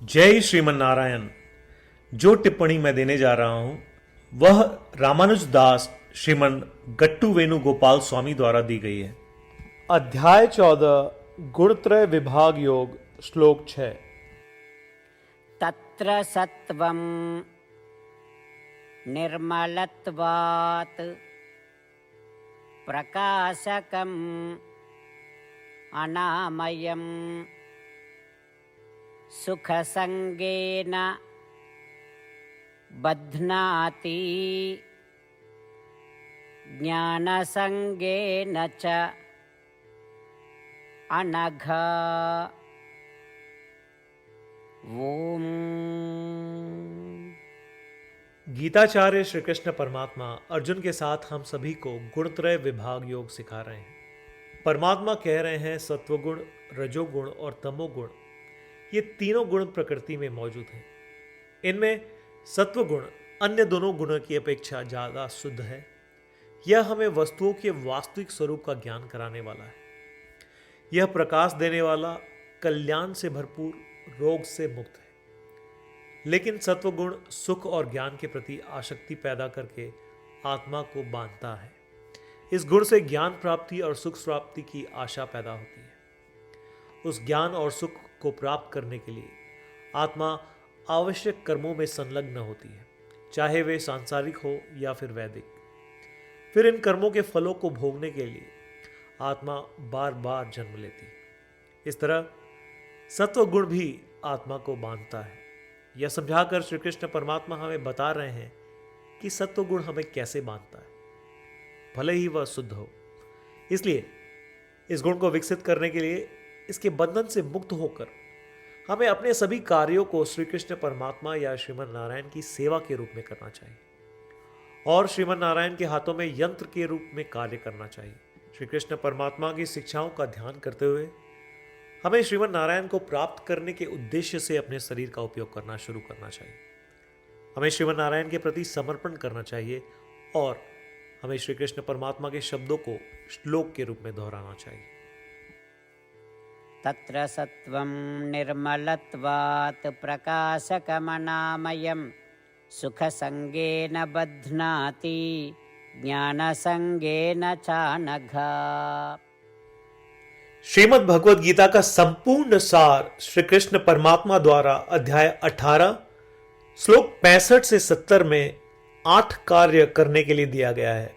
जय श्रीमन नारायण। जो टिप्पणी मैं देने जा रहा हूं वह रामानुज दास श्रीमन गट्टू वेणुगोपाल स्वामी द्वारा दी गई है। अध्याय 14 गुणत्रय विभाग योग श्लोक 6। तत्र सत्वं निर्मलत्वात् प्रकाशकम् अनामयम् सुखसंगेन बध्नाति ज्ञानसंगेन च अनघ। ओम। गीताचार्य श्री कृष्ण परमात्मा अर्जुन के साथ हम सभी को गुणत्रय विभाग योग सिखा रहे हैं। परमात्मा कह रहे हैं सत्वगुण, रजोगुण और तमोगुण ये तीनों गुण प्रकृति में मौजूद हैं। इनमें सत्वगुण अन्य दोनों गुणों की अपेक्षा ज़्यादा शुद्ध है। यह हमें वस्तुओं के वास्तविक स्वरूप का ज्ञान कराने वाला है। यह प्रकाश देने वाला, कल्याण से भरपूर, रोग से मुक्त है। लेकिन सत्वगुण सुख और ज्ञान के प्रति आसक्ति पैदा करके आत्मा को बांधता है। इस गुण से ज्ञान प्राप्ति और सुख प्राप्ति की आशा पैदा होती है। उस ज्ञान और सुख को प्राप्त करने के लिए आत्मा आवश्यक कर्मों में संलग्न होती है, चाहे वे सांसारिक हो या फिर वैदिक। फिर इन कर्मों के फलों को भोगने के लिए आत्मा बार बार जन्म लेती है। इस तरह सत्व गुण भी आत्मा को बांधता है। यह समझाकर श्री कृष्ण परमात्मा हमें बता रहे हैं कि सत्व गुण हमें कैसे बांधता है, भले ही वह शुद्ध हो। इसलिए इस गुण को विकसित करने के लिए, इसके बंधन से मुक्त होकर हमें अपने सभी कार्यों को श्री कृष्ण परमात्मा या श्रीमन नारायण की सेवा के रूप में करना चाहिए और श्रीमन नारायण के हाथों में यंत्र के रूप में कार्य करना चाहिए। श्री कृष्ण परमात्मा की शिक्षाओं का ध्यान करते हुए हमें श्रीमन नारायण को प्राप्त करने के उद्देश्य से अपने शरीर का उपयोग करना शुरू करना चाहिए। हमें श्रीमन नारायण के प्रति समर्पण करना चाहिए और हमें श्री कृष्ण परमात्मा के शब्दों को श्लोक के रूप में दोहराना चाहिए। तत्र सत्वं निर्मलत्वात् प्रकाशकमनामयम् सुखसंगेन बध्नाति ज्ञानसंगेन चानघ। श्रीमद् भगवद गीता का संपूर्ण सार श्री कृष्ण परमात्मा द्वारा अध्याय 18 श्लोक 65 से 70 में 8 कार्य करने के लिए दिया गया है।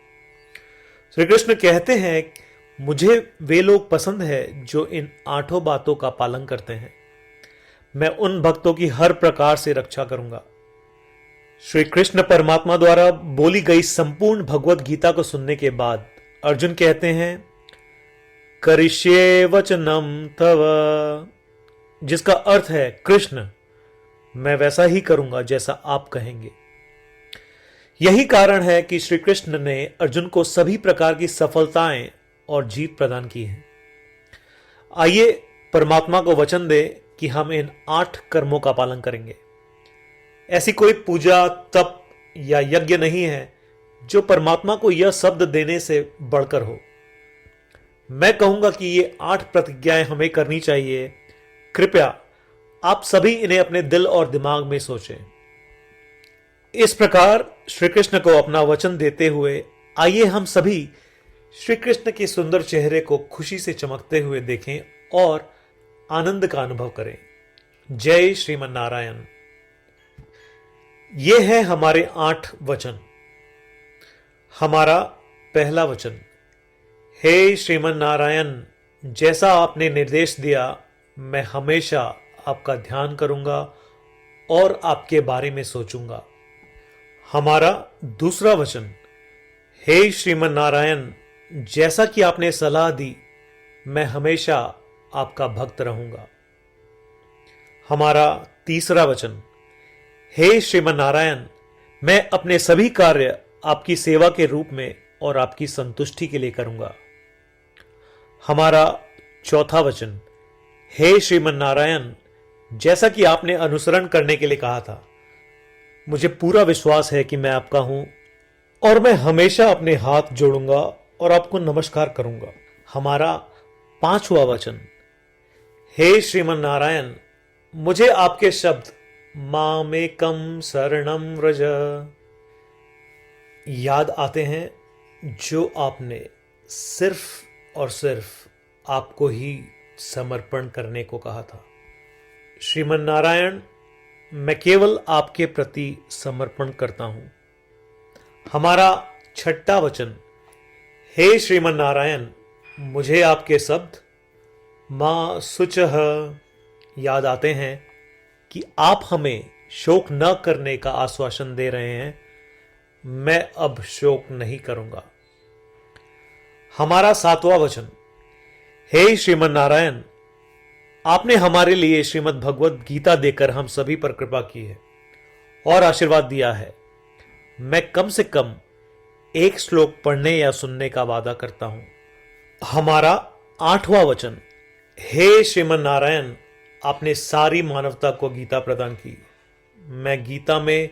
श्री कृष्ण कहते हैं, मुझे वे लोग पसंद है जो इन 8 बातों का पालन करते हैं। मैं उन भक्तों की हर प्रकार से रक्षा करूंगा। श्री कृष्ण परमात्मा द्वारा बोली गई संपूर्ण भगवद गीता को सुनने के बाद अर्जुन कहते हैं, करिष्ये वचनम तव, जिसका अर्थ है, कृष्ण मैं वैसा ही करूंगा जैसा आप कहेंगे। यही कारण है कि श्री कृष्ण ने अर्जुन को सभी प्रकार की सफलताएं और जीत प्रदान की है। आइए परमात्मा को वचन दे कि हम इन 8 कर्मों का पालन करेंगे। ऐसी कोई पूजा, तप या यज्ञ नहीं है जो परमात्मा को यह शब्द देने से बढ़कर हो। मैं कहूंगा कि ये 8 प्रतिज्ञाएं हमें करनी चाहिए। कृपया आप सभी इन्हें अपने दिल और दिमाग में सोचें। इस प्रकार श्री कृष्ण को अपना वचन देते हुए आइए हम सभी श्री कृष्ण के सुंदर चेहरे को खुशी से चमकते हुए देखें और आनंद का अनुभव करें। जय श्रीमन नारायण। ये है हमारे 8 वचन। हमारा पहला वचन, हे श्रीमन नारायण, जैसा आपने निर्देश दिया मैं हमेशा आपका ध्यान करूंगा और आपके बारे में सोचूंगा। हमारा दूसरा वचन, हे श्रीमन नारायण, जैसा कि आपने सलाह दी मैं हमेशा आपका भक्त रहूंगा। हमारा तीसरा वचन, हे श्रीमन नारायण, मैं अपने सभी कार्य आपकी सेवा के रूप में और आपकी संतुष्टि के लिए करूंगा। हमारा चौथा वचन, हे श्रीमन नारायण, जैसा कि आपने अनुसरण करने के लिए कहा था, मुझे पूरा विश्वास है कि मैं आपका हूं और मैं हमेशा अपने हाथ जोड़ूंगा और आपको नमस्कार करूंगा। हमारा 5वां वचन, हे श्रीमन नारायण, मुझे आपके शब्द मामेकम शरणम व्रज याद आते हैं जो आपने सिर्फ और सिर्फ आपको ही समर्पण करने को कहा था। श्रीमन नारायण, मैं केवल आपके प्रति समर्पण करता हूं। हमारा छठा वचन, हे श्रीमन नारायण, मुझे आपके शब्द मां शुचः याद आते हैं कि आप हमें शोक न करने का आश्वासन दे रहे हैं। मैं अब शोक नहीं करूंगा। हमारा सातवां वचन, हे श्रीमन नारायण, आपने हमारे लिए श्रीमद् भगवद गीता देकर हम सभी पर कृपा की है और आशीर्वाद दिया है। मैं कम से कम एक श्लोक पढ़ने या सुनने का वादा करता हूं। हमारा आठवां वचन, हे श्रीमन नारायण, आपने सारी मानवता को गीता प्रदान की। मैं गीता में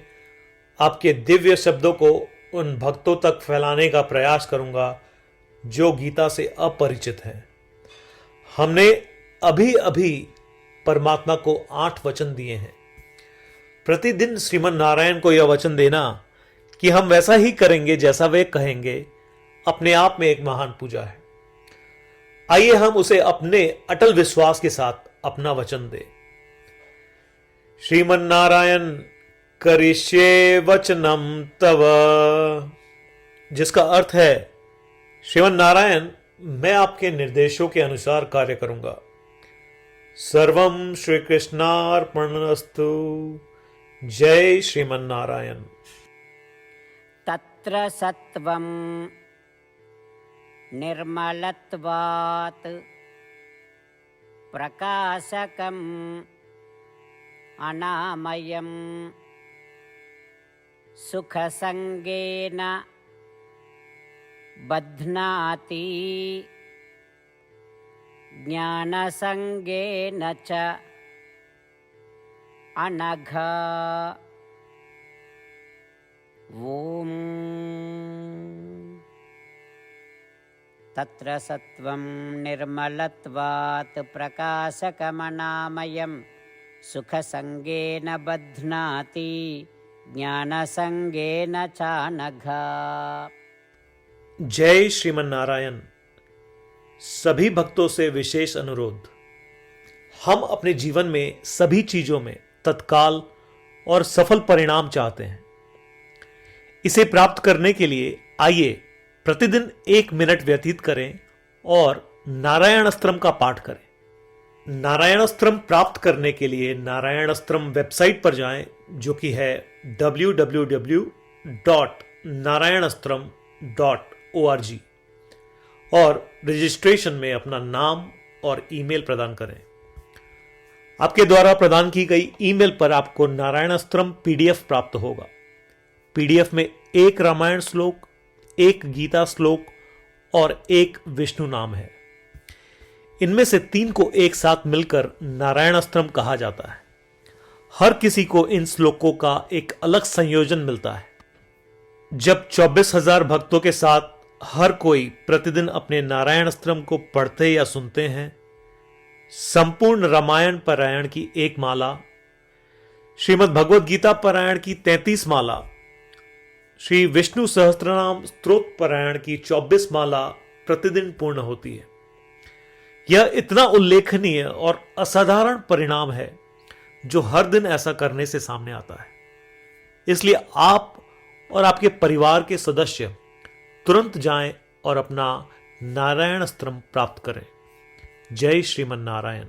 आपके दिव्य शब्दों को उन भक्तों तक फैलाने का प्रयास करूंगा जो गीता से अपरिचित हैं। हमने अभी अभी परमात्मा को 8 वचन दिए हैं। प्रतिदिन श्रीमन नारायण को यह वचन देना कि हम वैसा ही करेंगे जैसा वे कहेंगे, अपने आप में एक महान पूजा है। आइए हम उसे अपने अटल विश्वास के साथ अपना वचन दें। श्रीमन नारायण करिष्ये वचनम तव, जिसका अर्थ है, श्रीमन नारायण, मैं आपके निर्देशों के अनुसार कार्य करूंगा। सर्वम श्री कृष्णार्पणमस्तु। जय श्रीमन नारायण। तत्र सत्वं निर्मलत्वात् प्रकाशकम् अनामयम् सुखसंगेन बध्नाति ज्ञानसंगेन च अनघ। ॐ तत्र सत्वं निर्मलत्वात् प्रकाशकमनामयं सुखसंगेन बध्नाति ज्ञानसंगेन चानघ। जय श्रीमन नारायण। सभी भक्तों से विशेष अनुरोध, हम अपने जीवन में सभी चीजों में तत्काल और सफल परिणाम चाहते हैं। इसे प्राप्त करने के लिए आइए प्रतिदिन 1 मिनट व्यतीत करें और नारायण अस्त्रम का पाठ करें। नारायण अस्त्रम प्राप्त करने के लिए नारायण अस्त्रम वेबसाइट पर जाएं, जो कि है www.narayanastram.org, और रजिस्ट्रेशन में अपना नाम और ईमेल प्रदान करें। आपके द्वारा प्रदान की गई ईमेल पर आपको नारायण अस्त्रम पीडीएफ प्राप्त होगा। पीडीएफ में 1 रामायण श्लोक, 1 गीता श्लोक और 1 विष्णु नाम है। इनमें से 3 को एक साथ मिलकर नारायण अस्त्रम कहा जाता है। हर किसी को इन श्लोकों का एक अलग संयोजन मिलता है। जब 24,000 भक्तों के साथ हर कोई प्रतिदिन अपने नारायण अस्त्रम को पढ़ते या सुनते हैं, संपूर्ण रामायण पारायण की 1 माला, श्रीमद् भगवद गीता पारायण की 33 माला, श्री विष्णु सहस्त्रनाम स्तोत्र पारायण की 24 माला प्रतिदिन पूर्ण होती है। यह इतना उल्लेखनीय और असाधारण परिणाम है जो हर दिन ऐसा करने से सामने आता है। इसलिए आप और आपके परिवार के सदस्य तुरंत जाएं और अपना नारायण अस्त्रम प्राप्त करें। जय श्रीमन नारायण।